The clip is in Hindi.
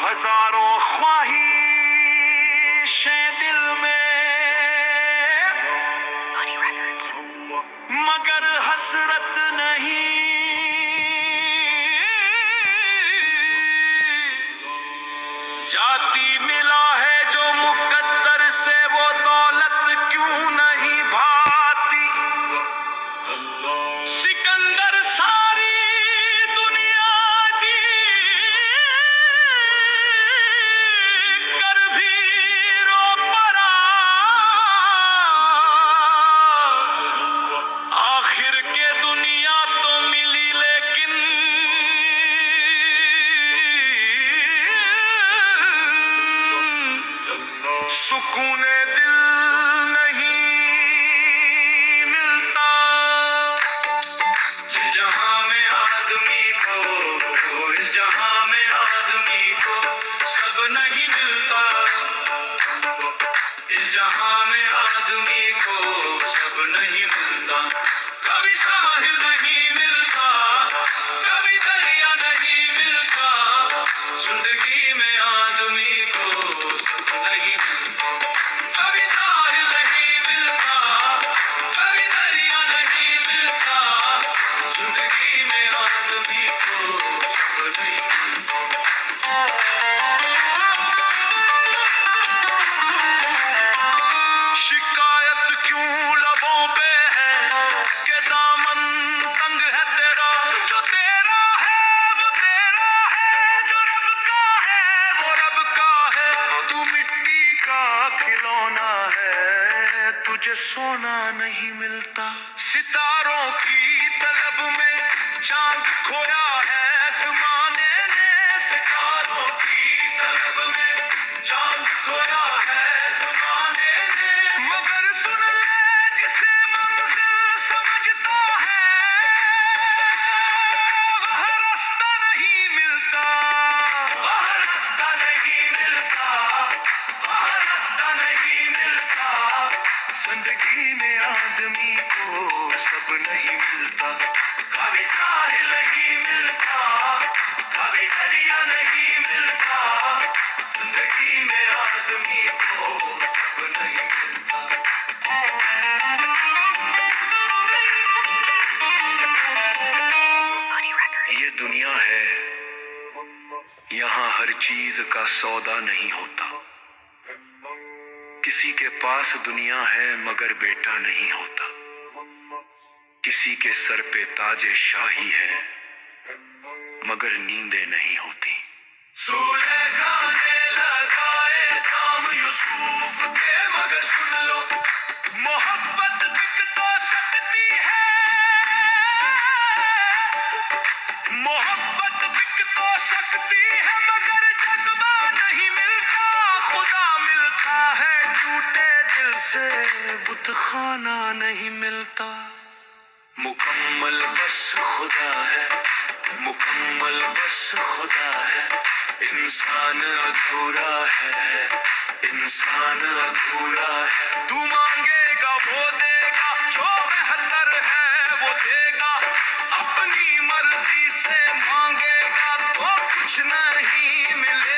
हजारों ख्वाहिशें दिल में, मगर हसरत नहीं। जाती मिला है जो मुकद्दर से, वो दौलत क्यों नहीं भाती। सिकंदर सारी दुनिया जी कर भी रो पड़ा, आखिर के दुनिया तो मिली लेकिन सुकूने दिल नहीं मिलता। इस जहां में आदमी को, इस जहां में आदमी को सब नहीं मिलता। इस जहां में आदमी को सब नहीं मिलता। कभी साहिल नहीं मिलता, कभी दरिया नहीं मिलता। जिंदगी में आदमी को सब नहीं मिलता। कभी साहिल नहीं मिलता, कभी दरिया नहीं मिलता। जिंदगी में आदमी को सब नहीं मिलता। शिकायत क्यों लबों पे है कि दामन तंग है तेरा। जो तेरा है वो तेरा है, जो रब का है वो रब का है। तू मिट्टी का खिलौना है, तुझे सोना नहीं मिलता। सितारों की तलब में चांद खोया है ज़माने ने। सितारों की तलब में चांद खोया है ज़माने ने। मगर सुन ले जिसे मंजिल समझता है, वह रास्ता नहीं मिलता। वह रास्ता नहीं मिलता, वह रास्ता नहीं मिलता। जिंदगी में आदमी को सब नहीं मिलता। कभी साहिल नहीं मिलता, कभी दरिया नहीं मिलता। जिंदगी में आदमी को सब नहीं मिलता। ये दुनिया है, यहाँ हर चीज का सौदा नहीं होता। किसी के पास दुनिया है मगर बेटा नहीं होता। किसी के सर पे ताजे शाही है मगर नींदें नहीं होती। सुलेखा ने लगाए दाम यूसुफ के, मगर सुन लो मोहब्बत बिक तो सकती है। मोहब्बत बिक तो सकती है मगर जज्बा नहीं मिलता। खुदा मिलता है टूटे दिल से, बुतखाना नहीं मिलता। मुकम्मल बस खुदा है, मुकम्मल बस खुदा है। इंसान अधूरा है, इंसान अधूरा है। तू मांगेगा वो देगा, जो बेहतर है वो देगा। अपनी मर्जी से मांगेगा तो कुछ नहीं मिलेगा।